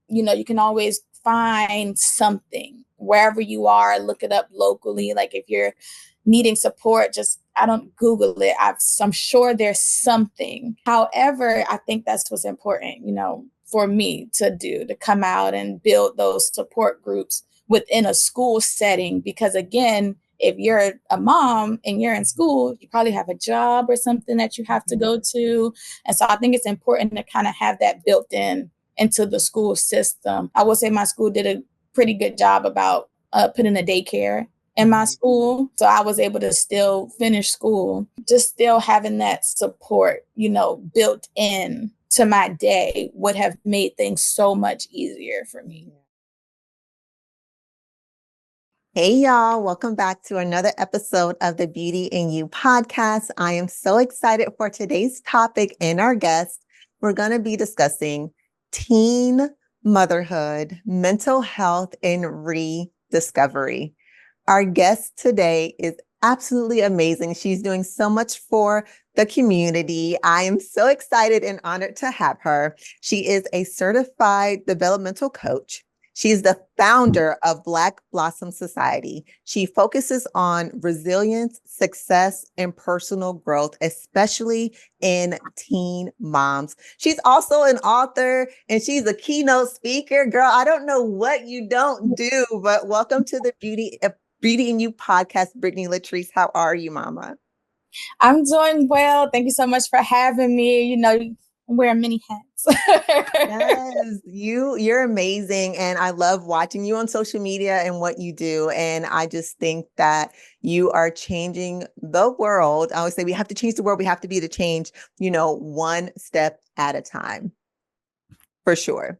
you can always find something wherever you are, look it up locally. Like if you're needing support, I don't Google it. I'm sure there's something. However, I think that's what's important, for me to do, to come out and build those support groups within a school setting. Because again, if you're a mom and you're in school, you probably have a job or something that you have to go to. And so I think it's important to kind of have that built into the school system. I will say my school did a pretty good job about putting a daycare in my school. So I was able to still finish school, just still having that support, built in to my day would have made things so much easier for me. Hey, y'all. Welcome back to another episode of the Beauty in You podcast. I am so excited for today's topic and our guest. We're going to be discussing teen motherhood, mental health, and rediscovery. Our guest today is absolutely amazing. She's doing so much for the community. I am so excited and honored to have her. She is a certified developmental coach. She's the founder of Black Blossom Society. She focuses on resilience, success, and personal growth, especially in teen moms. She's also an author and she's a keynote speaker. Girl, I don't know what you don't do, but welcome to the Beauty in You podcast, Brittany Latrice. How are you, Mama? I'm doing well. Thank you so much for having me. I'm wearing many hats. Yes, you're amazing. And I love watching you on social media and what you do. And I just think that you are changing the world. I always say we have to change the world. We have to be the change, one step at a time. For sure.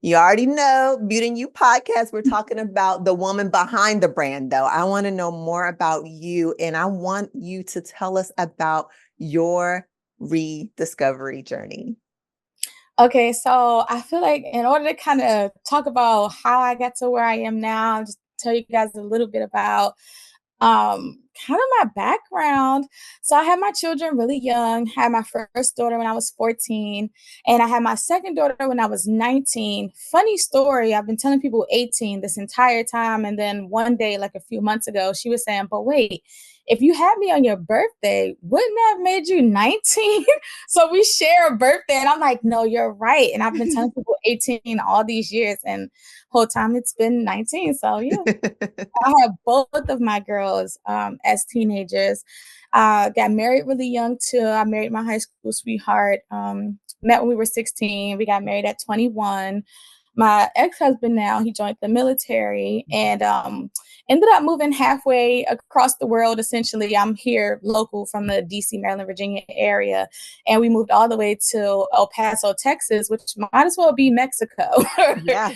You already know, Beauty in You podcast, we're talking about the woman behind the brand, though. I want to know more about you, and I want you to tell us about your rediscovery journey. Okay, so I feel like in order to kind of talk about how I got to where I am now, just tell you guys a little bit about kind of my background. So I had my children really young. Had my first daughter when I was 14, and I had my second daughter when I was 19. Funny story, I've been telling people 18 this entire time, and then one day, like a few months ago, she was saying, "But wait, if you had me on your birthday, wouldn't that have made you 19?" So we share a birthday, and I'm like, "No, you're right." And I've been telling people 18 all these years, and whole time it's been 19. So yeah. I have both of my girls as teenagers. Got married really young too. I married my high school sweetheart. Met when we were 16. We got married at 21. My ex-husband now, he joined the military and ended up moving halfway across the world. Essentially, I'm here local from the DC, Maryland, Virginia area. And we moved all the way to El Paso, Texas, which might as well be Mexico. Yeah.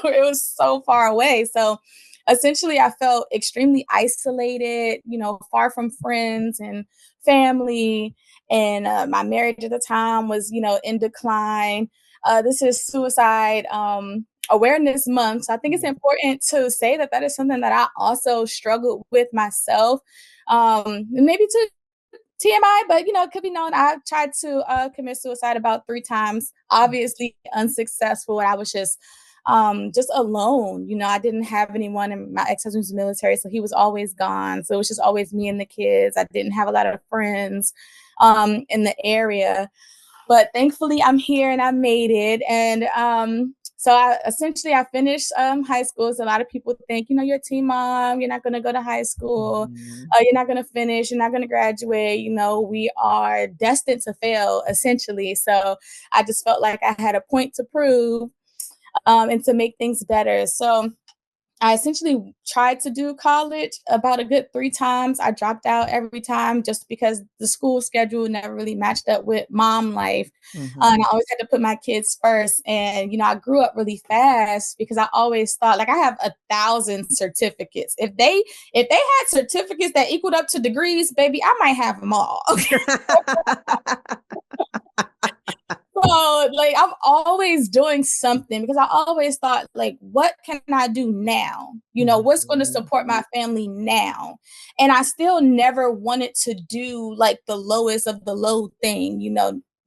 It was so far away. So essentially, I felt extremely isolated, far from friends and family. And my marriage at the time was, in decline. This is Suicide Awareness Month. So I think it's important to say that is something that I also struggled with myself. Maybe to TMI, but it could be known. I tried to commit suicide about 3 times, obviously unsuccessful. And I was just alone. I didn't have anyone, and my ex-husband was military, so he was always gone. So it was just always me and the kids. I didn't have a lot of friends in the area, but thankfully I'm here and I made it. And so I finished high school. So a lot of people think, you're a teen mom, you're not going to go to high school, you're not going to finish, you're not going to graduate. We are destined to fail, essentially. So I just felt like I had a point to prove and to make things better. So I essentially tried to do college about a good 3 times. I dropped out every time just because the school schedule never really matched up with mom life. And I always had to put my kids first. And, I grew up really fast because I always thought, like, I have 1,000 certificates. If they had certificates that equaled up to degrees, baby, I might have them all. So, like, I'm always doing something because I always thought, like, what can I do now? What's going to support my family now? And I still never wanted to do, like, the lowest of the low thing,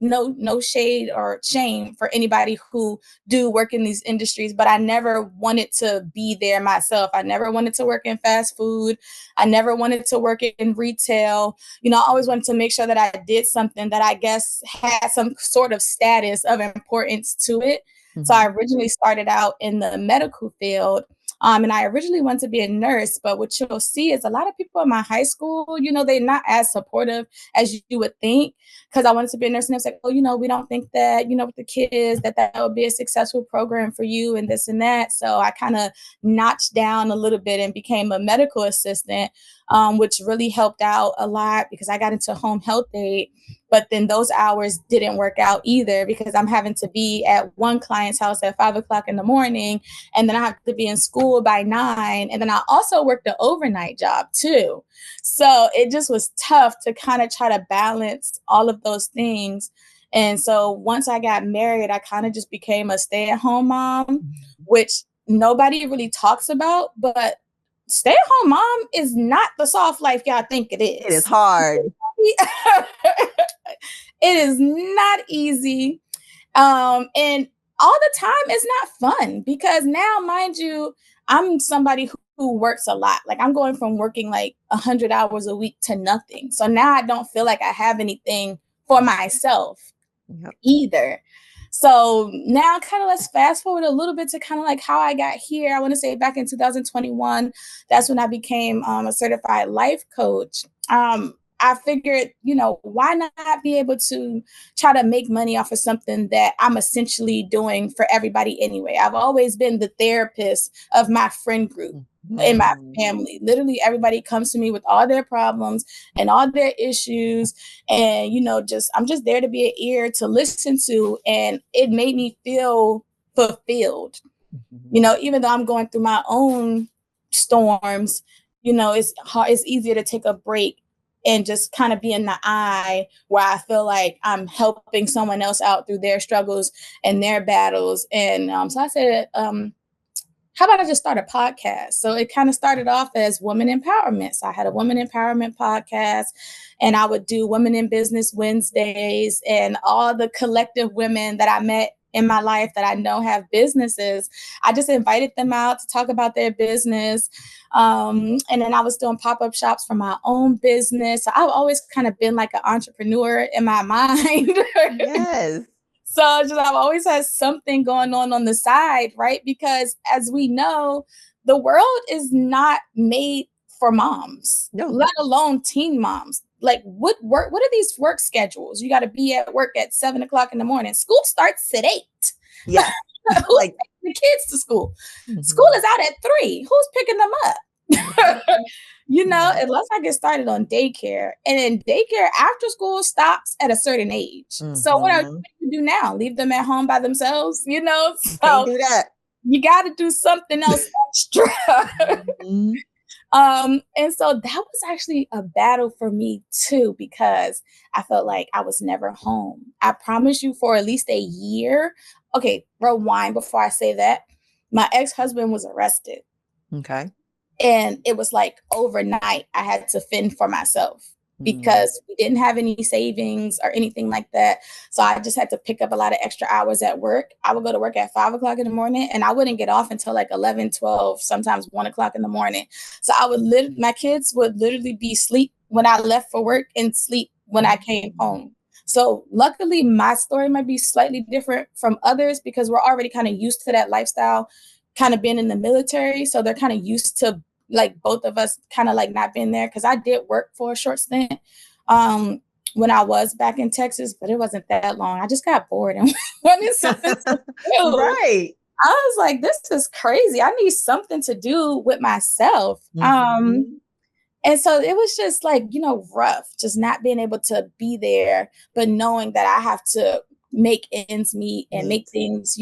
no shade or shame for anybody who do work in these industries, but I never wanted to be there myself. I never wanted to work in fast food. I never wanted to work in retail. I always wanted to make sure that I did something that I guess had some sort of status of importance to it. So I originally started out in the medical field. And I originally wanted to be a nurse, but what you'll see is a lot of people in my high school, they're not as supportive as you would think, because I wanted to be a nurse. And it's like, oh, we don't think that, with the kids, that would be a successful program for you and this and that. So I kind of notched down a little bit and became a medical assistant, which really helped out a lot because I got into home health aid. But then those hours didn't work out either because I'm having to be at one client's house at 5:00 in the morning. And then I have to be in school by 9. And then I also worked an overnight job too. So it just was tough to kind of try to balance all of those things. And so once I got married, I kind of just became a stay-at-home mom, which nobody really talks about. But stay-at-home mom is not the soft life y'all think it is. It is hard. It is not easy. And all the time it's not fun because now, mind you, I'm somebody who works a lot. Like I'm going from working like 100 hours a week to nothing. So now I don't feel like I have anything for myself either. So now kind of let's fast forward a little bit to kind of like how I got here. I want to say back in 2021, that's when I became a certified life coach. I figured, why not be able to try to make money off of something that I'm essentially doing for everybody anyway. I've always been the therapist of my friend group in my family. Literally everybody comes to me with all their problems and all their issues. And, I'm just there to be an ear to listen to. And it made me feel fulfilled. Even though I'm going through my own storms, it's easier to take a break and just kind of be in the eye where I feel like I'm helping someone else out through their struggles and their battles. And so I said, how about I just start a podcast? So it kind of started off as women empowerment. So I had a women empowerment podcast, and I would do Women in Business Wednesdays, and all the collective women that I met in my life that I know have businesses, I just invited them out to talk about their business. And then I was doing pop-up shops for my own business. So I've always kind of been like an entrepreneur in my mind. Yes. So I've always had something going on the side, right? Because as we know, the world is not made for moms, let alone teen moms. Like what are these work schedules? You got to be at work at 7:00 in the morning. School starts at 8. Yeah. Who's taking the kids to school? School is out at 3. Who's picking them up? Unless I get started on daycare. And then daycare after school stops at a certain age. So what do you do now? Leave them at home by themselves? So can't do that. You got to do something else extra. And so that was actually a battle for me too, because I felt like I was never home. I promise you, for at least a year. Okay, rewind before I say that. My ex-husband was arrested. Okay. And it was like overnight, I had to fend for myself because we didn't have any savings or anything like that. So I just had to pick up a lot of extra hours at work. I would go to work at 5:00 in the morning, and I wouldn't get off until like 11, 12, sometimes 1:00 in the morning. So my kids would literally be asleep when I left for work and sleep when I came home. So luckily, my story might be slightly different from others because we're already kind of used to that lifestyle, kind of being in the military. So they're kind of used to like both of us kind of like not being there. Cause I did work for a short stint when I was back in Texas, but it wasn't that long. I just got bored and wanted something to do. Right. I was like, this is crazy. I need something to do with myself. And so it was just like, rough, just not being able to be there, but knowing that I have to make ends meet and make things,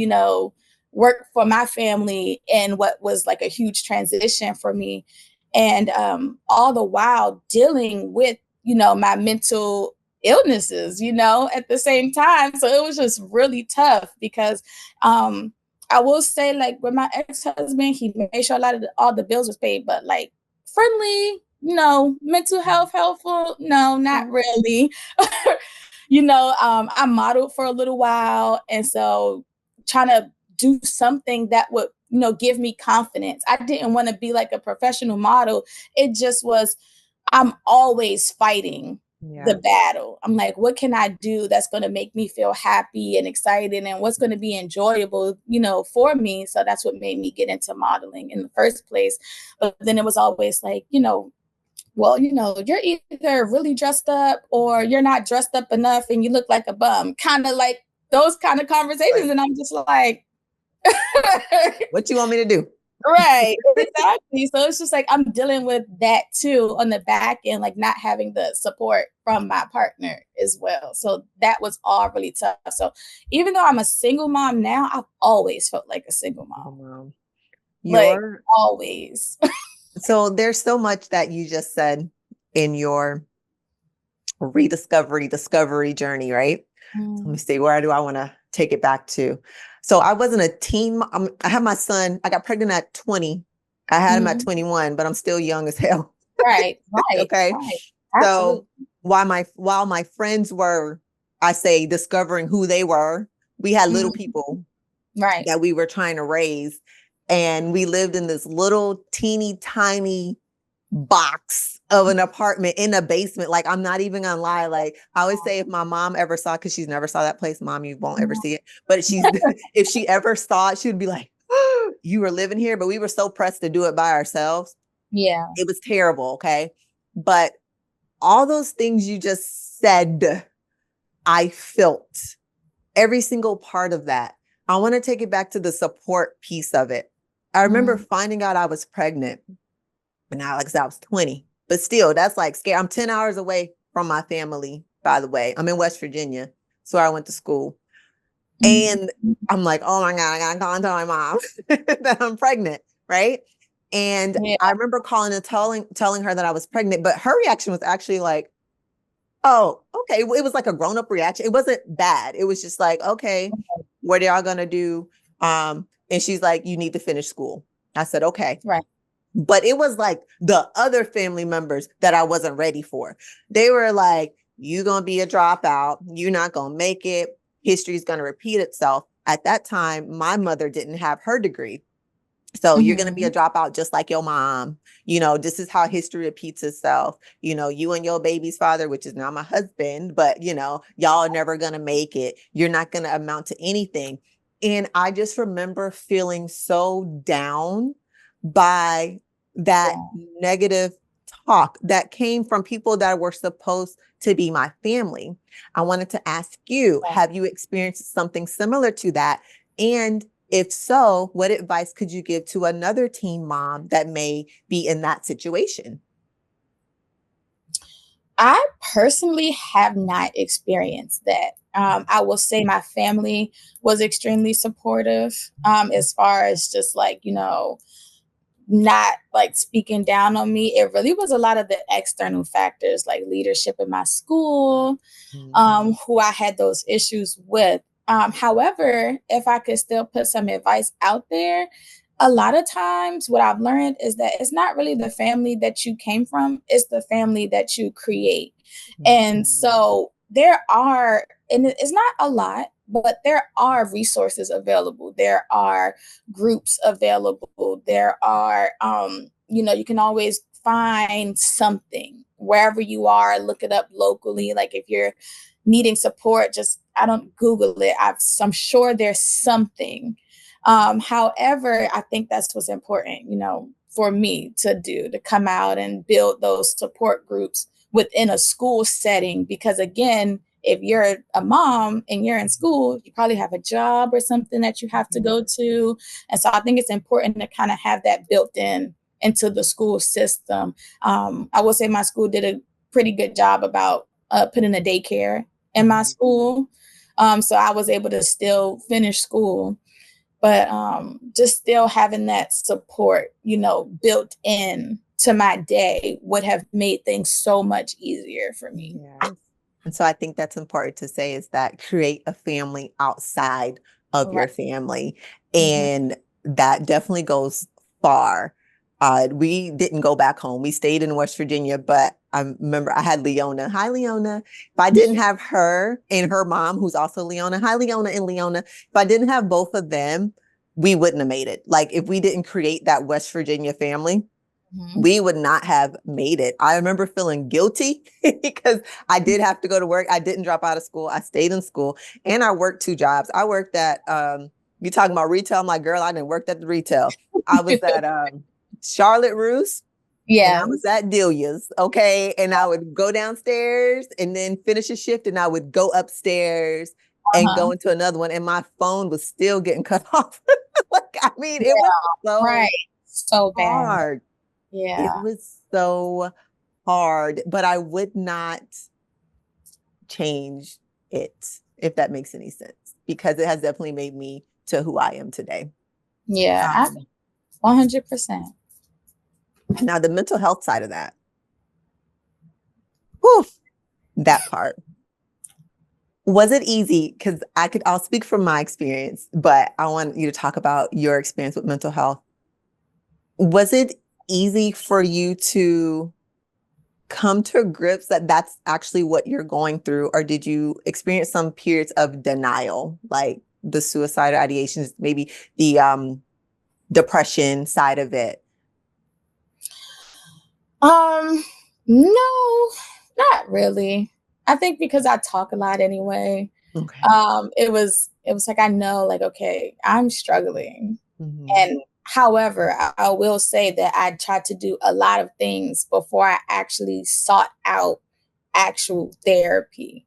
work for my family, and what was like a huge transition for me. And all the while dealing with, my mental illnesses, at the same time. So it was just really tough because I will say, like, with my ex-husband, he made sure all the bills was paid, but like friendly, mental health helpful, no, not really. I modeled for a little while. And so trying to do something that would, give me confidence. I didn't want to be like a professional model. It just was, I'm always fighting the Yeah. battle. I'm like, what can I do that's going to make me feel happy and excited and what's going to be enjoyable, for me. So that's what made me get into modeling in the first place. But then it was always like, well, you're either really dressed up or you're not dressed up enough and you look like a bum. Kind of like those kind of conversations. Right. And I'm just like, What you want me to do? right, exactly. So it's just like I'm dealing with that too on the back end, like not having the support from my partner as well. So that was all really tough. So even though I'm a single mom now, I've always felt like a single Oh, mom, wow. like Your always. So there's so much that you just said in your discovery journey, right? Let me Mm, see, where do I want to take it back to? So I wasn't a teen. I had my son. I got pregnant at 20. I had him at mhm. 21, but I'm still young as hell. Right, right, Okay. right. So Absolutely. while my friends were, I say, discovering who they were, we had little Mhm. people Right. that we were trying to raise. And we lived in this little teeny tiny box of an apartment in a basement. Like, I'm not even gonna lie. Like, I always say, if my mom ever saw, because she's never saw that place, mom, you won't ever Mhm. see it. But if she ever saw it, she would be like, you were living here. But we were so pressed to do it by ourselves. Yeah. It was terrible. Okay. But all those things you just said, I felt every single part of that. I want to take it back to the support piece of it. I remember Mhm. finding out I was pregnant. But now, like I said, I was 20. But still, that's like scary. I'm 10 hours away from my family, by the way. I'm in West Virginia. So I went to school. And Mhm. I'm like, oh my God, I gotta call and tell my mom that I'm pregnant. Right. And Yeah. I remember calling and telling her that I was pregnant, but her reaction was actually like, oh, okay. It was like a grown-up reaction. It wasn't bad. It was just like, okay, what are y'all gonna do? And she's like, you need to finish school. I said, okay. Right. But it was like the other family members that I wasn't ready for. They were like, you gonna be a dropout. You're not gonna make it. History's gonna repeat itself. At that time, my mother didn't have her degree. So you're going to be a Mhm. dropout just like your mom. This is how history repeats itself. You and your baby's father, which is now my husband, but y'all are never going to make it. You're not going to amount to anything. And I just remember feeling so down by that Yeah. negative talk that came from people that were supposed to be my family. I wanted to ask you, Yeah. have you experienced something similar to that? And if so, what advice could you give to another teen mom that may be in that situation? I personally have not experienced that. I will say my family was extremely supportive, as far as just like, not like speaking down on me. It really was a lot of the external factors like leadership in my school, Mhm. who I had those issues with. However, if I could still put some advice out there, a lot of times what I've learned is that it's not really the family that you came from, it's the family that you create. And Mhm. so there are, and it's not a lot, but there are resources available. There are groups available. There are, you can always find something wherever you are, look it up locally. Like if you're needing support, just I don't Google it. I'm sure there's something. However, I think that's what's important, for me to do, to come out and build those support groups within a school setting. Because again, if you're a mom and you're in school, you probably have a job or something that you have to Mhm. go to. And so I think it's important to kind of have that built in into the school system. I will say my school did a pretty good job about putting a daycare in my Mhm. school. So I was able to still finish school, but just still having that support, built in to my day would have made things so much easier for me. Yes. And so I think that's important to say, is that create a family outside of Right. your family. Mhm. And that definitely goes far. We didn't go back home. We stayed in West Virginia, but I remember I had Leona. Hi, Leona. If I didn't have her and her mom, who's also Leona. Hi, Leona and Leona. If I didn't have both of them, we wouldn't have made it. Like if we didn't create that West Virginia family, we would not have made it. I remember feeling guilty because I did have to go to work. I didn't drop out of school. I stayed in school and I worked 2 jobs. I worked at, you talking about retail? I'm like, girl, I didn't work at the retail. I was at Charlotte Russe and I Yeah. was at Delia's. Okay. And I would go downstairs and then finish a shift and I would go upstairs and go into another one. And my phone was still getting cut off. Like, I mean, it was so Right. So bad. hard. It Yeah. was so hard, but I would not change it, if that makes any sense, because it has definitely made me to who I am today. Yeah. 100%. Now, the mental health side of that, whew, that part. Was it easy? Because I'll speak from my experience, but I want you to talk about your experience with mental health. Was it easy for you to come to grips that that's actually what you're going through? Or did you experience some periods of denial, like the suicidal ideations, maybe the depression side of it? No, not really. I think because I talk a lot anyway. Okay. It was like I know, like, okay, I'm struggling. And however, I will say that I tried to do a lot of things before I actually sought out actual therapy.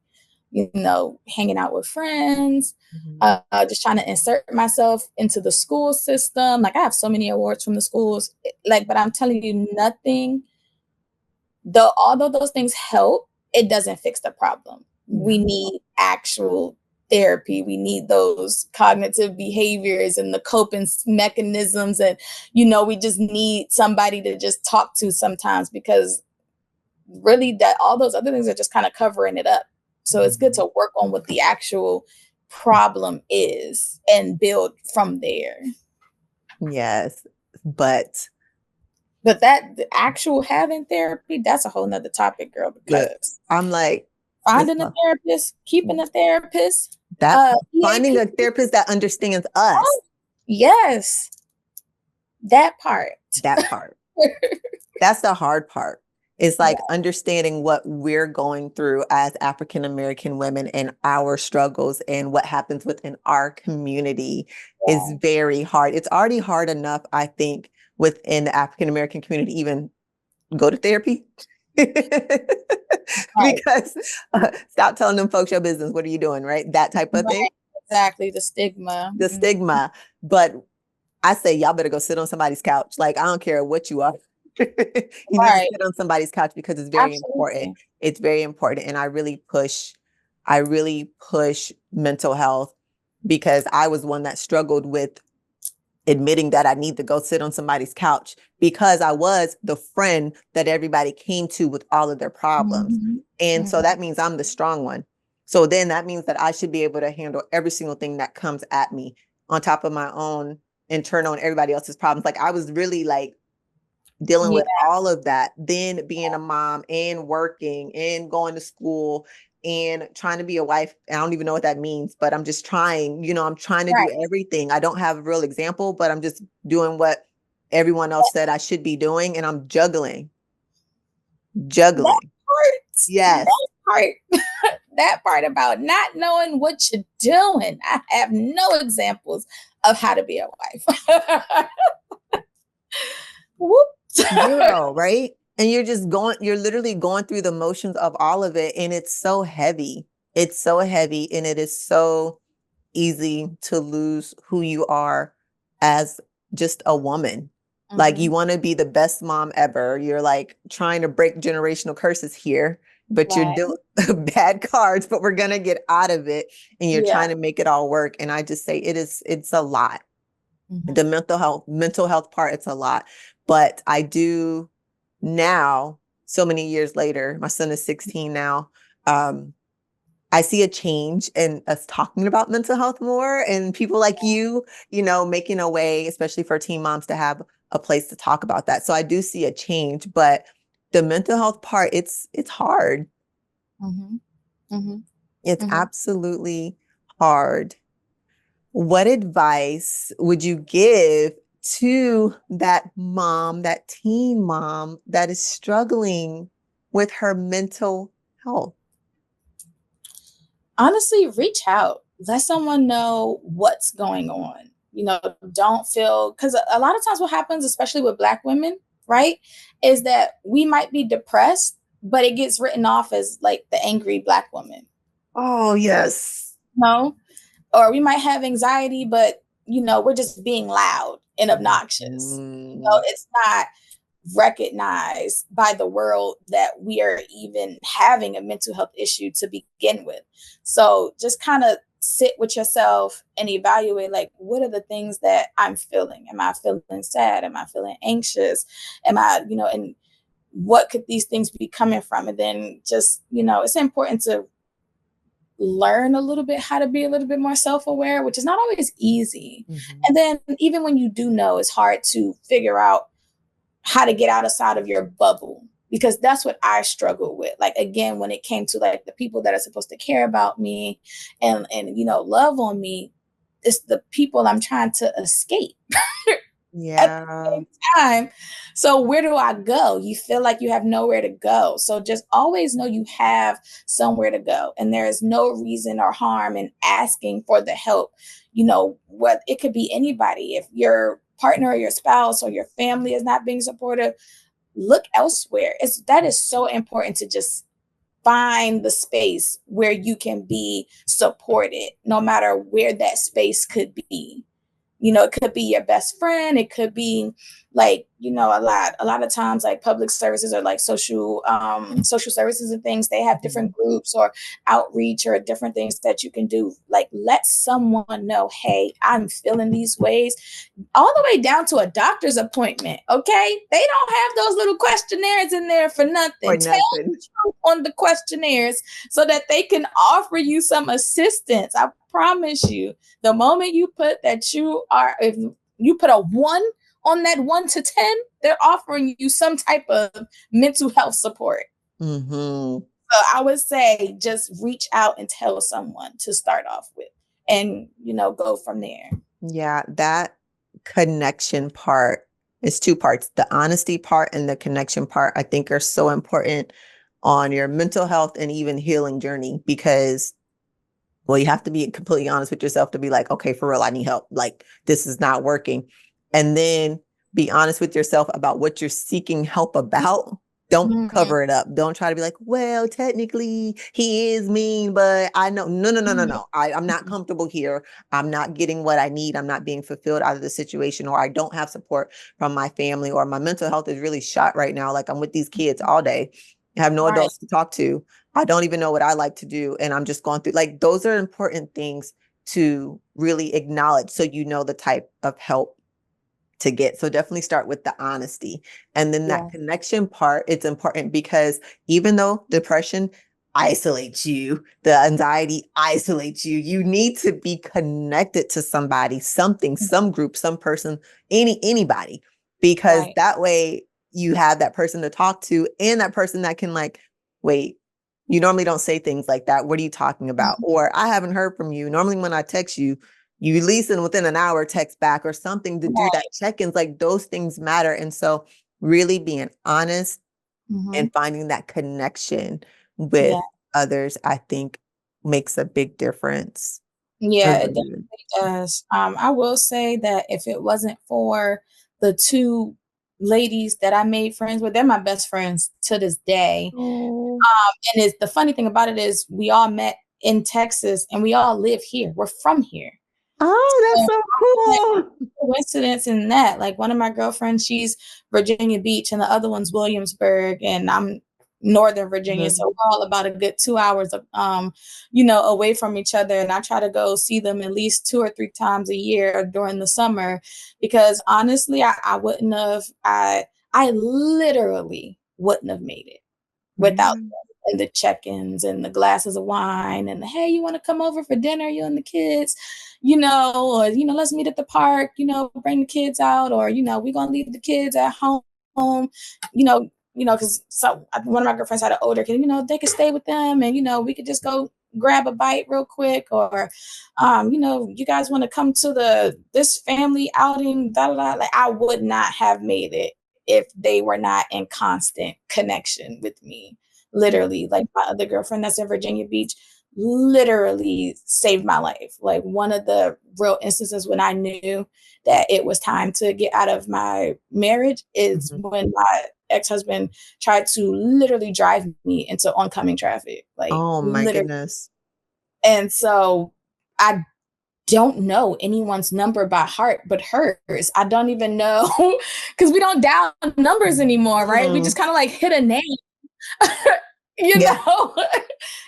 Hanging out with friends, just trying to insert myself into the school system. Like I have so many awards from the schools, like, but I'm telling you, nothing. Though, although those things help, it doesn't fix the problem. We need actual therapy. We need those cognitive behaviors and the coping mechanisms. And, we just need somebody to just talk to sometimes, because really that all those other things are just kind of covering it up. So it's good to work on what the actual problem is and build from there. Yes, but that the actual having therapy, that's a whole nother topic, girl, because I'm like, finding a therapist, keeping a therapist, finding a therapist that understands us. Oh, yes, that part. That part. That's the hard part. It's like understanding what we're going through as African American women and our struggles and what happens within our community is very hard. It's already hard enough, I think, within the African American community, even go to therapy. Because stop telling them folks your business. What are you doing? Right? That type of thing. Exactly. The stigma. The stigma. But I say, y'all better go sit on somebody's couch. Like, I don't care what you are. You need to sit on somebody's couch because it's very important. It's very important. And I really push mental health, because I was one that struggled with admitting that I need to go sit on somebody's couch, because I was the friend that everybody came to with all of their problems. And so that means I'm the strong one. So then that means that I should be able to handle every single thing that comes at me on top of my own internal and everybody else's problems. Like I was really like dealing with all of that, then being a mom and working and going to school and trying to be a wife. I don't even know what that means, but I'm just trying, I'm trying to do everything. I don't have a real example, but I'm just doing what everyone else said I should be doing. And I'm juggling. Yes. That part. That part about not knowing what you're doing. I have no examples of how to be a wife. Whoop. Zero, right? And you're literally going through the motions of all of it. And it's so heavy. It's so heavy. And it is so easy to lose who you are as just a woman. Like you want to be the best mom ever. You're like trying to break generational curses here, but you're doing bad cards, but we're going to get out of it. And you're trying to make it all work. And I just say it's a lot. The mental health part, it's a lot. But I do now, so many years later, my son is 16 now. I see a change in us talking about mental health more, and people like you, making a way, especially for teen moms, to have a place to talk about that. So I do see a change, but the mental health part, it's hard. Mm-hmm. Mm-hmm. It's Mm-hmm. absolutely hard. What advice would you give to that mom, that teen mom that is struggling with her mental health? Honestly, reach out. Let someone know what's going on. Don't feel, because a lot of times what happens, especially with Black women, right, is that we might be depressed, but it gets written off as like the angry Black woman. Oh, yes. No, or we might have anxiety, but we're just being loud and obnoxious. Mm, It's not recognized by the world that we are even having a mental health issue to begin with. So just kind of sit with yourself and evaluate, like, what are the things that I'm feeling? Am I feeling sad? Am I feeling anxious? Am I, and what could these things be coming from? And then just, it's important to learn a little bit how to be a little bit more self-aware, which is not always easy. mhm. And then even when you do know, it's hard to figure out how to get outside of your bubble, because that's what I struggle with. Like, again, when it came to like the people that are supposed to care about me and love on me, it's the people I'm trying to escape at the Yeah. same time. So where do I go? You feel like you have nowhere to go. So just always know you have somewhere to go. And there is no reason or harm in asking for the help. What it could be anybody. If your partner or your spouse or your family is not being supportive, look elsewhere. That is so important, to just find the space where you can be supported, no matter where that space could be. It could be your best friend. It could be like, a lot of times, like public services or like social services and things, they have Mhm. different groups or outreach or different things that you can do. Like, let someone know, hey, I'm feeling these ways, all the way down to a doctor's appointment. Okay. They don't have those little questionnaires in there for Or nothing. Tell nothing. the truth on the questionnaires so that they can offer you some assistance. I promise you, the moment you put that if you put a 1 on that 1 to 10, they're offering you some type of mental health support. Hmm. So I would say just reach out and tell someone to start off with, and go from there. Yeah, that connection part is two parts. The honesty part and the connection part, I think, are so important on your mental health and even healing journey because, well, you have to be completely honest with yourself to be like, okay, for real, I need help. Like, this is not working. And then be honest with yourself about what you're seeking help about. Don't Mhm, cover it up. Don't try to be like, well, technically he is mean, but I know. No, no, no, no, mhm, no. I'm not mhm. comfortable here. I'm not getting what I need. I'm not being fulfilled out of the situation, or I don't have support from my family, or my mental health is really shot right now. Like, I'm with these kids all day. I have no Right. adults to talk to. I don't even know what I like to do. And I'm just going through, like, those are important things to really acknowledge so you know the type of help to get. So definitely start with the honesty. And then that Yeah. connection part, it's important because even though depression isolates you, the anxiety isolates you, you need to be connected to somebody, something, some group, some person, anybody, because Right. that way you have that person to talk to and that person that can like, wait, you normally don't say things like that. What are you talking about? Mhm. Or I haven't heard from you. Normally when I text you, you at least within an hour text back or something to do that Right. check-ins. Like those things matter. And so really being honest Mhm. and finding that connection Yeah. with others, I think makes a big difference. I Yeah, it really do. definitely does. I will say that if it wasn't for the 2 ladies that I made friends with, they're my best friends to this day. Oh, And it's the funny thing about it is we all met in Texas and we all live here. We're from here. oh, that's So so like, cool. coincidence in that. Like, one of my girlfriends, she's Virginia Beach, and the other one's Williamsburg, and I'm Northern Virginia. So Mhm. we're all about a good 2 hours of, away from each other. And I try to go see them at least 2 or 3 times a year during the summer, because honestly, I wouldn't have. I literally wouldn't have made it without Yeah. them, and the check-ins and the glasses of wine and the, hey, you want to come over for dinner, you and the kids, or let's meet at the park, bring the kids out, or we're gonna leave the kids at home, you know because one of my girlfriends had an older kid, they could stay with them and, we could just go grab a bite real quick, or, you guys want to come to this family outing, da, da, da. Like, I would not have made it if they were not in constant connection with me. Literally, like my other girlfriend that's in Virginia Beach literally saved my life. Like, one of the real instances when I knew that it was time to get out of my marriage is when my ex-husband tried to literally drive me into oncoming traffic. Like, Oh my literally. goodness. And so I don't know anyone's number by heart but hers. I don't even know, because we don't dial numbers anymore, right? We just kind of like hit a name. Yeah.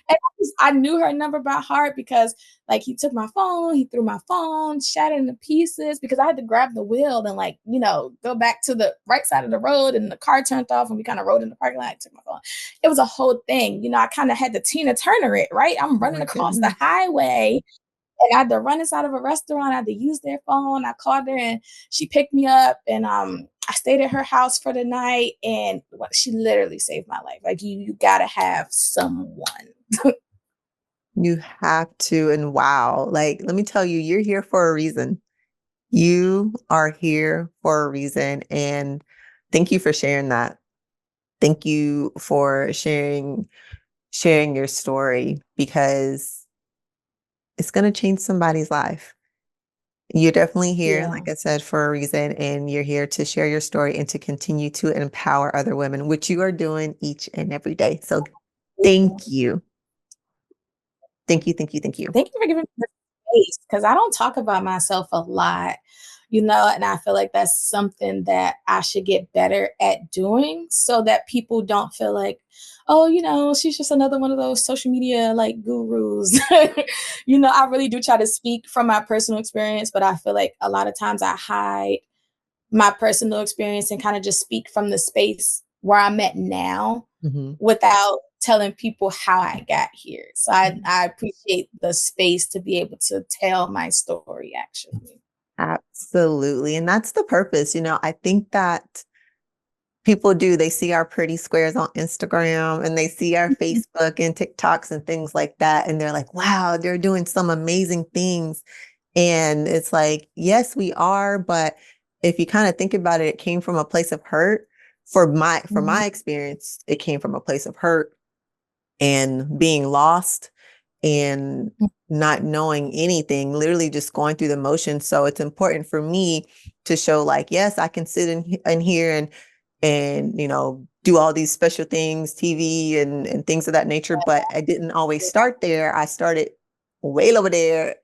And I knew her number by heart because, like, he took my phone, he threw my phone, shattered into pieces, because I had to grab the wheel and, like, go back to the right side of the road, and the car turned off and we kind of rode in the parking lot, took my phone. It was a whole thing. I kind of had to Tina Turner it, right? I'm Oh running my across the goodness. highway, and I had to run inside of a restaurant. I had to use their phone. I called her and she picked me up, and I stayed at her house for the night, and she literally saved my life. Like, you gotta have someone. You have to. And wow, like, let me tell you, you're here for a reason. You are here for a reason. And thank you for sharing that. Thank you for sharing your story, because it's going to change somebody's life. You're definitely here, Yeah. like I said, for a reason, and you're here to share your story and to continue to empower other women, which you are doing each and every day. So thank you. Thank you, thank you, thank you. Thank you for giving me the space, because I don't talk about myself a lot, and I feel like that's something that I should get better at doing, so that people don't feel like, oh, she's just another one of those social media like gurus. I really do try to speak from my personal experience, but I feel like a lot of times I hide my personal experience and kind of just speak from the space where I'm at now Mhm. without telling people how I got here. So I appreciate the space to be able to tell my story, actually. Absolutely. And that's the purpose. I think that people do, they see our pretty squares on Instagram and they see our Mhm. Facebook and TikToks and things like that. And they're like, wow, they're doing some amazing things. And it's like, yes, we are. But if you kind of think about it, it came from a place of hurt. For my experience, it came from a place of hurt and being lost and not knowing anything, literally just going through the motions. So it's important for me to show, like, yes, I can sit in here and do all these special things, TV and things of that nature. But I didn't always start there. I started way over there,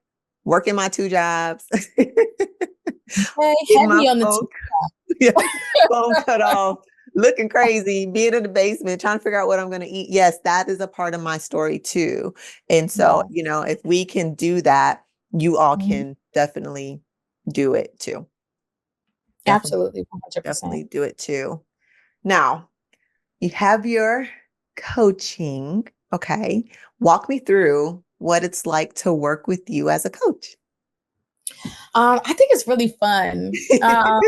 working my 2 jobs, Hey, getting my heavy on the phone, yeah, phone cut off, looking crazy, being in the basement, trying to figure out what I'm going to eat. Yes, that is a part of my story too. And so, yeah. if we can do that, you all Mhm. can definitely do it too. Definitely, Absolutely, 100%. definitely do it too. Now, you have your coaching. Okay. Walk me through what it's like to work with you as a coach. I think it's really fun. Because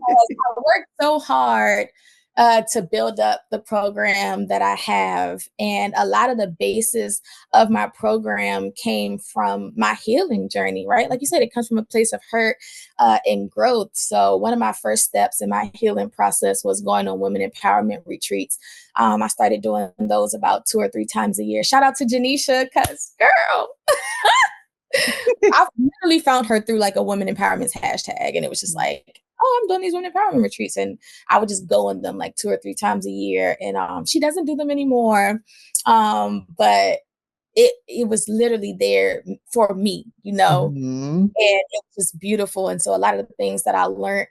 I worked so hard to build up the program that I have. And a lot of the basis of my program came from my healing journey, right? Like you said, it comes from a place of hurt and growth. So, one of my first steps in my healing process was going on women empowerment retreats. I started doing those about 2 or 3 times a year. Shout out to Janisha, because girl, I literally found her through like a women empowerment hashtag. And it was just like, oh, I'm doing these women empowerment retreats. And I would just go on them like 2 or 3 times a year. And she doesn't do them anymore. But it was literally there for me, Mhm. and it was just beautiful. And so a lot of the things that I learned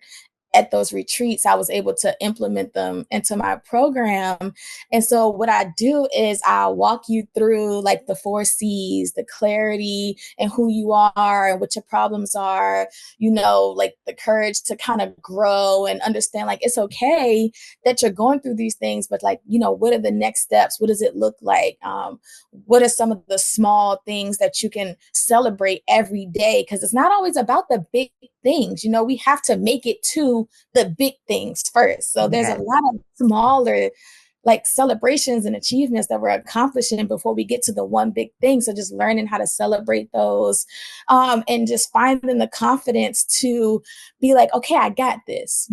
at those retreats, I was able to implement them into my program. And so what I do is I walk you through like the 4 C's, the clarity and who you are and what your problems are, like the courage to kind of grow and understand, like, it's okay that you're going through these things, but like, what are the next steps? What does it look like? What are some of the small things that you can celebrate every day? Because it's not always about the big things. We have to make it to the big things first. So there's a Yes. lot of smaller like celebrations and achievements that we're accomplishing before we get to the one big thing. So just learning how to celebrate those, and just finding the confidence to be like, okay, I got this.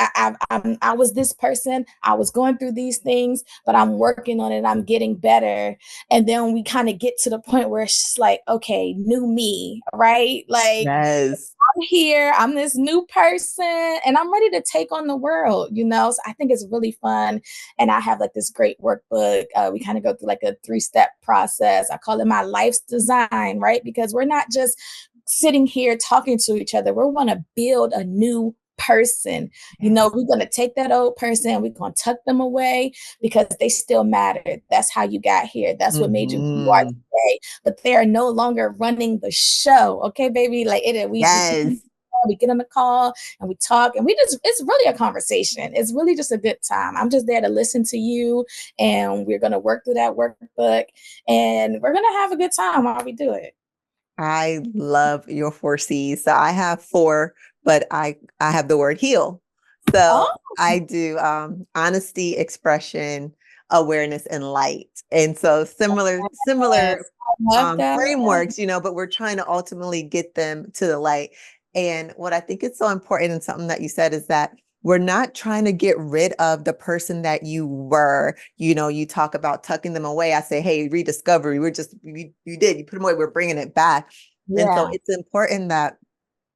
I was this person. I was going through these things, but I'm working on it. I'm getting better. And then we kind of get to the point where it's just like, okay, new me, right? Like, Yes. I'm here, I'm this new person, and I'm ready to take on the world. So I think it's really fun. And I have like this great workbook. We kind of go through like a 3-step process. I call it my life's design, right? Because we're not just sitting here talking to each other. We want to build a new person. We're going to take that old person, we're going to tuck them away because they still matter. That's how you got here. That's what made you who you are Mhm. today. But they are no longer running the show. Okay, baby. Like Yes. we get on the call and we talk, and it's really a conversation. It's really just a good time. I'm just there to listen to you, and we're going to work through that workbook, and we're going to have a good time while we do it. I love your 4 C's. So I have 4, but I have the word heal. So Oh, I do honesty, expression, awareness, and light. And so similar yes. I love that. frameworks, but we're trying to ultimately get them to the light. And what I think is so important, and something that you said, is that we're not trying to get rid of the person that you were. You talk about tucking them away. I say, hey, rediscovery. You put them away. We're bringing it back. And so Yeah. it's important that,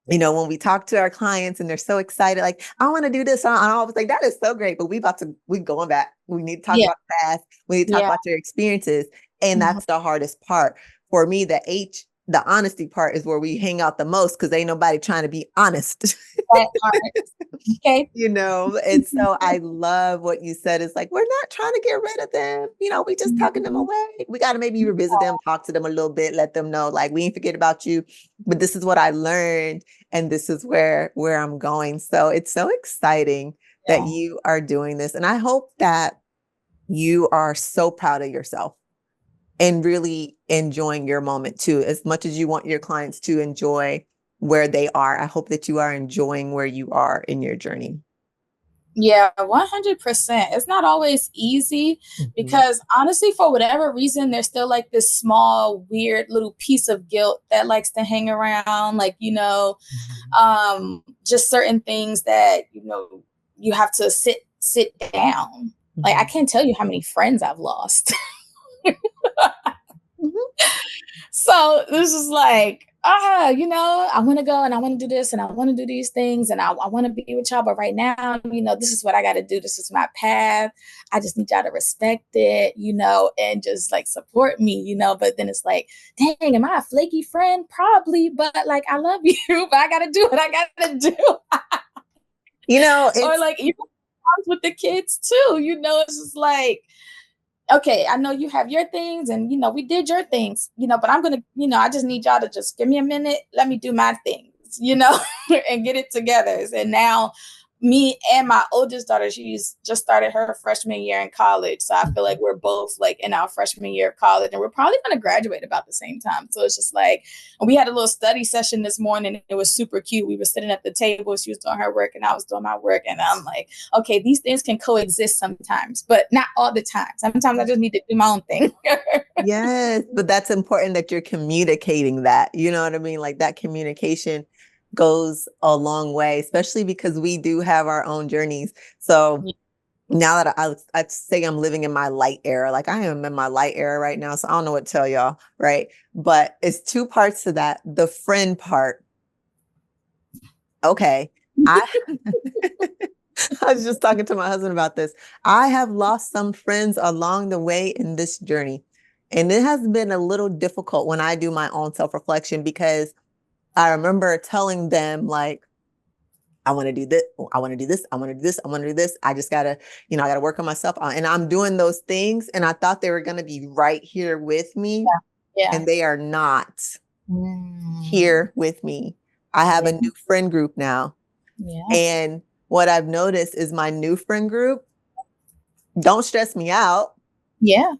when we talk to our clients and they're so excited, like, I want to do this. And I always like, that is so great. But we going back. We need to talk Yeah. about the past. We need to talk Yeah. about your experiences. And Mhm. that's the hardest part. For me, the honesty part is where we hang out the most, because ain't nobody trying to be honest. That part. Okay. And so I love what you said. It's like, we're not trying to get rid of them. We just tucking them Mhm. away. We got to maybe revisit them, talk to them a little bit, let them know, like, we ain't forget about you, but this is what I learned. And this is where I'm going. So it's so exciting that Yeah. you are doing this. And I hope that you are so proud of yourself and really enjoying your moment too. As much as you want your clients to enjoy where they are, I hope that you are enjoying where you are in your journey. Yeah, 100%. It's not always easy Mhm. because honestly, for whatever reason, there's still like this small, weird little piece of guilt that likes to hang around. Like, Mhm. just certain things that, you have to sit down. Like, I Mhm. can't tell you how many friends I've lost. Mhm. So this is like, I want to go and I want to do this and I want to do these things and I want to be with y'all. But right now, this is what I got to do. This is my path. I just need y'all to respect it, and just like support me. But then it's like, dang, am I a flaky friend? Probably, but like, I love you, but I got to do what I got to do. Or It's like, even with the kids too, it's just like, okay, I know you have your things and we did your things, but I'm gonna, I just need y'all to just give me a minute, let me do my things, and get it together. And now me and my oldest daughter, she's just started her freshman year in college. So I feel like we're both like in our freshman year of college and we're probably gonna graduate about the same time. So it's just like we had a little study session this morning. It was super cute. We were sitting at the table, she was doing her work and I was doing my work. And I'm like, okay, these things can coexist sometimes, but not all the time. Sometimes I just need to do my own thing. Yes, but that's important that you're communicating that. You know what I mean? Like, that communication goes a long way, especially because we do have our own journeys. So now that I'd say I'm living in my light era, like I am in my light era right now. So I don't know what to tell y'all, right? But it's 2 parts to that. The friend part. Okay. I I was just talking to my husband about this. I have lost some friends along the way in this journey. And it has been a little difficult when I do my own self-reflection, because I remember telling them, like, I want to do this. I want to do this. I want to do this. I want to do this. I just gotta, I gotta work on myself. And I'm doing those things. And I thought they were going to be right here with me, Yeah. Yeah. and they are not Mm. here with me. I have Yeah. a new friend group now. Yeah. And what I've noticed is my new friend group don't stress me out. Yeah.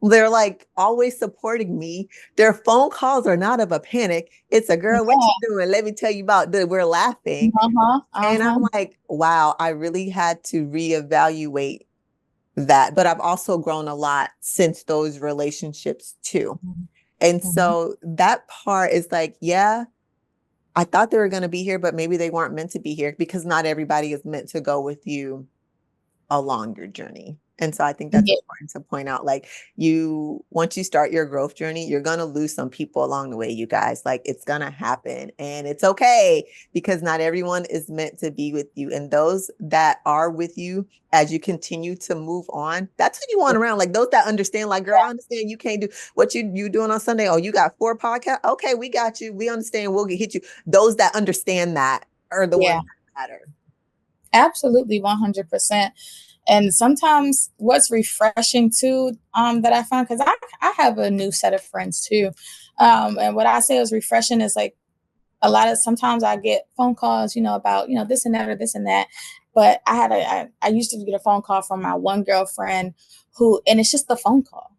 They're like always supporting me. Their phone calls are not of a panic. It's a girl, what Yeah. you doing? Let me tell you about that. We're laughing. Uh-huh. And I'm Uh-huh. like, wow, I really had to reevaluate that. But I've also grown a lot since those relationships too. And Mhm. so that part is like, yeah, I thought they were going to be here, but maybe they weren't meant to be here because not everybody is meant to go with you along your journey. And so I think that's Yeah. important to point out. Like once you start your growth journey, you're going to lose some people along the way, you guys. Like it's going to happen and it's okay because not everyone is meant to be with you. And those that are with you as you continue to move on, that's what you want around. Like those that understand, like, girl, I understand you can't do what you doing on Sunday. Oh, you got 4 podcasts. Okay, we got you. We understand. We'll hit you. Those that understand that are the Yeah. ones that matter. Absolutely, 100%. And sometimes what's refreshing too, that I found, because I have a new set of friends too. And what I say is refreshing is like sometimes I get phone calls, about, this and that or this and that. But I used to get a phone call from my one girlfriend and it's just the phone call.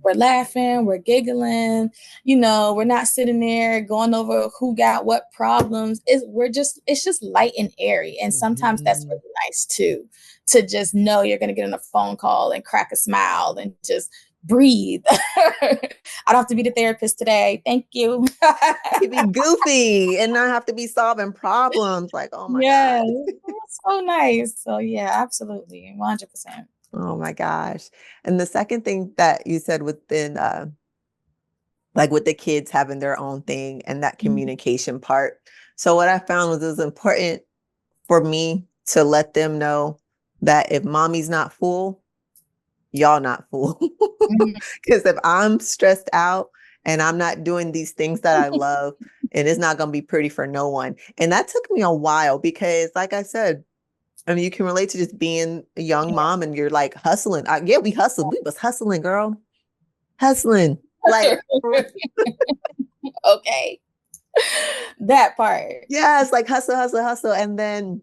We're laughing, we're giggling, we're not sitting there going over who got what problems. It's just light and airy. And sometimes that's Mhm. really nice too, to just know you're gonna get on a phone call and crack a smile and just breathe. I don't have to be the therapist today. Thank you. I could be goofy and not have to be solving problems. Like, oh my God. Yes, that's so nice. So yeah, absolutely, 100%. Oh my gosh. And the second thing that you said within like with the kids having their own thing and that Mhm. communication part. So what I found was it was important for me to let them know that if mommy's not full, y'all not full. Mhm. Because if I'm stressed out and I'm not doing these things that I love, and it's not going to be pretty for no one. And that took me a while because, like I said, I mean, you can relate to just being a young mom and you're like hustling. Yeah, we hustled. We was hustling, girl. Hustling. Like, Okay. That part. yeah, it's like hustle, hustle, hustle. And then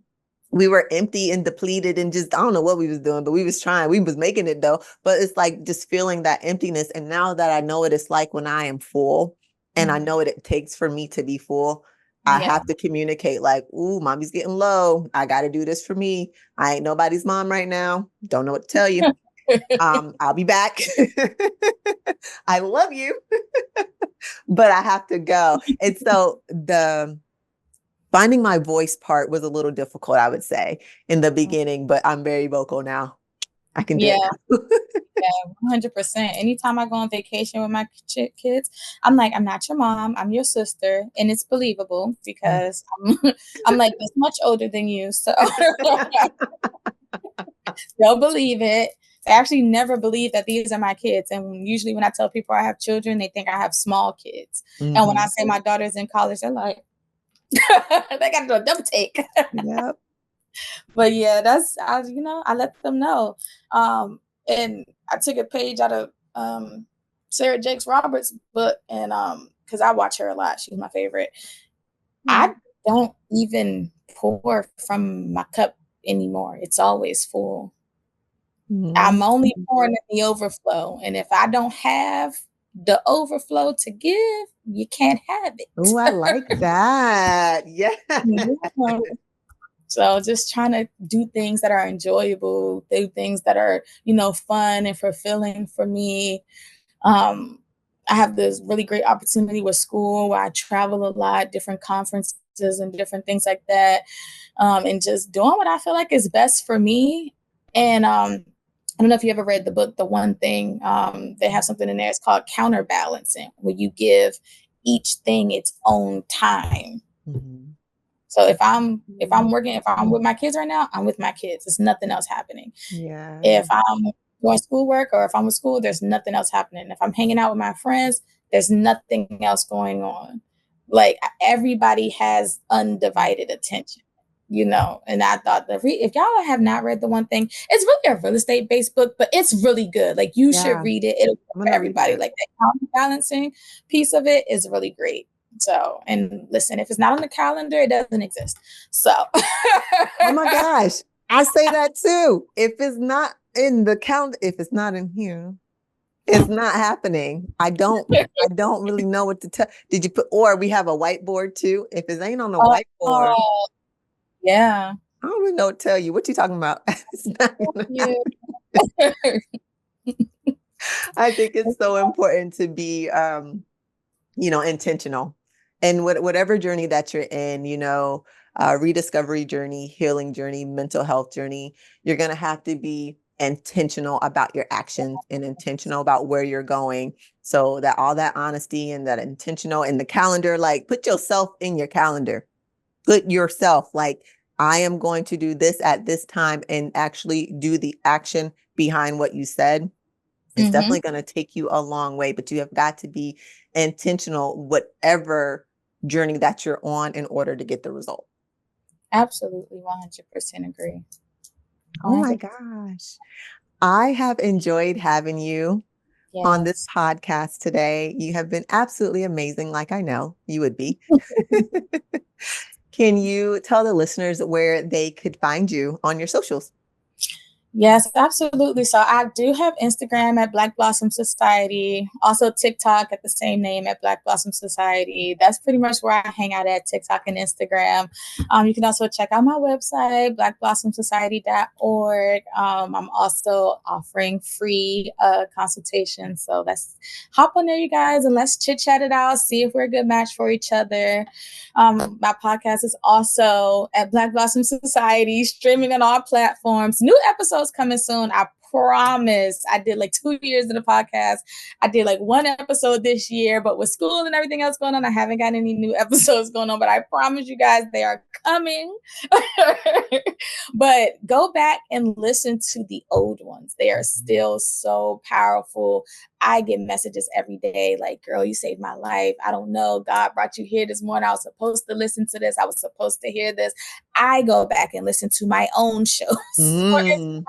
we were empty and depleted and just, I don't know what we was doing, but we was trying. We was making it though. But it's like just feeling that emptiness. And now that I know what it's like when I am full and I Mhm. know what it takes for me to be full, I Yeah. have to communicate like, ooh, mommy's getting low. I got to do this for me. I ain't nobody's mom right now. Don't know what to tell you. I'll be back. I love you, but I have to go. And so the finding my voice part was a little difficult, I would say, in the beginning, but I'm very vocal now. I can do it Yeah, now. yeah, 100%. Anytime I go on vacation with my kids, I'm like, I'm not your mom, I'm your sister, and it's believable because I'm like this much older than you, so they'll believe it. They actually never believe that these are my kids, and usually when I tell people I have children, they think I have small kids, and when I Mhm. say my daughter's in college, they're like, they gotta do a double take. Yep. But yeah, I let them know. And I took a page out of Sarah Jakes Roberts' book, and because I watch her a lot, she's my favorite. I don't even pour from my cup anymore. It's always full. I'm Mhm. only pouring in the overflow, and if I don't have the overflow to give, you can't have Oh, I it. like that. Yeah. Yeah. So just trying to do things that are enjoyable, do things that are, fun and fulfilling for me. Um, I have this really great opportunity with school where I travel a lot, different conferences and different things like that. And just doing what I feel like is best for me. And I don't know if you ever read the book, The One Thing. They have something in there. It's called counterbalancing, where you give each thing its own time. Mhm. So if I'm working, if I'm with my kids right now, I'm with my kids. There's nothing else happening. Yeah. If I'm doing schoolwork or if I'm with school, there's nothing else happening. If I'm hanging out with my friends, there's nothing else going on. Like everybody has undivided attention, And I thought if y'all have not read The One Thing, it's really a real estate based book, but it's really good. Like you should Yeah. read it. It'll I'm work for gonna read everybody. it. Like that counterbalancing piece of it is really great. So, and listen, if it's not on the calendar, it doesn't exist. So, Oh my gosh. I say that too. If it's not in the calendar, if it's not in here, It's not happening. I don't really know what to tell. Did you put, or we have a whiteboard too? If it ain't on the whiteboard, Oh, yeah. I don't really know what to tell you. What you talking about? It's not gonna Yeah. happen. I think it's so important to be, intentional. And whatever journey that you're in, rediscovery journey, healing journey, mental health journey, you're going to have to be intentional about your actions and intentional about where you're going. So that all that honesty and that intentional in the calendar, like put yourself in your calendar, put yourself like, I am going to do this at this time and actually do the action behind what you said. It's Hmm. definitely going to take you a long way, but you have got to be intentional, whatever journey that you're on, in order to get the result. Absolutely, 100% agree. Oh my 100%. gosh. I have enjoyed having you on this Yes. podcast today. You have been absolutely amazing, like I know you would be. Can you tell the listeners where they could find you on your socials? Yes, absolutely. So I do have Instagram at Black Blossom Society, also TikTok at the same name at Black Blossom Society. That's pretty much where I hang out at, TikTok and Instagram. You can also check out my website, blackblossomsociety.org. I'm also offering free consultations. So let's hop on there, you guys, and let's chit chat it out, see if we're a good match for each other. My podcast is also at Black Blossom Society, streaming on all platforms. New episodes coming soon. I promise. I did like 2 years in the podcast. I did like one episode this year, but with school and everything else going on, I haven't got any new episodes going on. But I promise you guys they are coming. But go back and listen to the old ones. They are still so powerful. I get messages every day like, girl, you saved my life. I don't know. God brought you here this morning. I was supposed to listen to this. I was supposed to hear this. I go back and listen to my own shows for Mm. inspiration.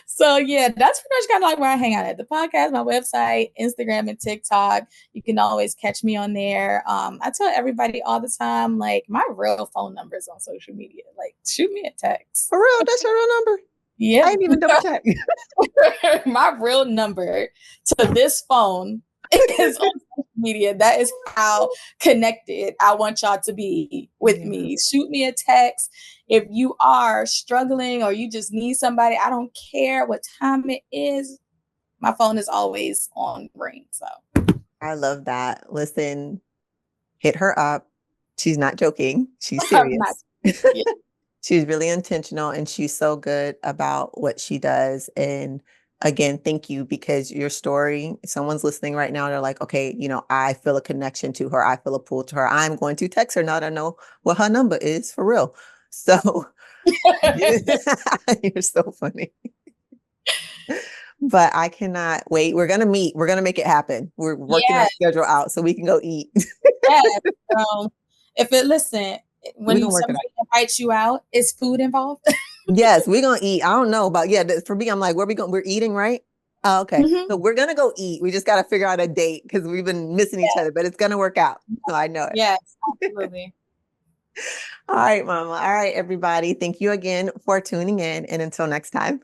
So yeah, that's pretty much kind of like where I hang out at: the podcast, my website, Instagram, and TikTok. You can always catch me on there. I tell everybody all the time, like my real phone number is on social media. Like shoot me a text. For real, that's your real number? I Yeah. didn't even double check. My real number to this phone is on social media. That is how connected I want y'all to be with Yeah. me. Shoot me a text. If you are struggling or you just need somebody, I don't care what time it is. My phone is always on ring. So I love that. Listen, hit her up. She's not joking. She's I'm not. serious. Yeah. She's really intentional and she's so good about what she does. And again, thank you, because your story, someone's listening right now, they're like, okay, I feel a connection to her. I feel a pull to her. I'm going to text her now to know what her number is for real. So you're so funny. But I cannot wait. We're going to meet. We're going to make it happen. We're working our Yes. schedule out so we can go eat. Yes. If it listen, We're when going to work it out. somebody invites you out, is food involved? Yes, we're gonna eat. I don't know about, yeah, for me, I'm like, where we going? We're eating, right? Oh, okay. Mhm. So we're gonna go eat. We just gotta figure out a date because we've been missing each other, but it's gonna work out. So I know it. Yes, absolutely. All right, Mama. All right, everybody. Thank you again for tuning in. And until next time.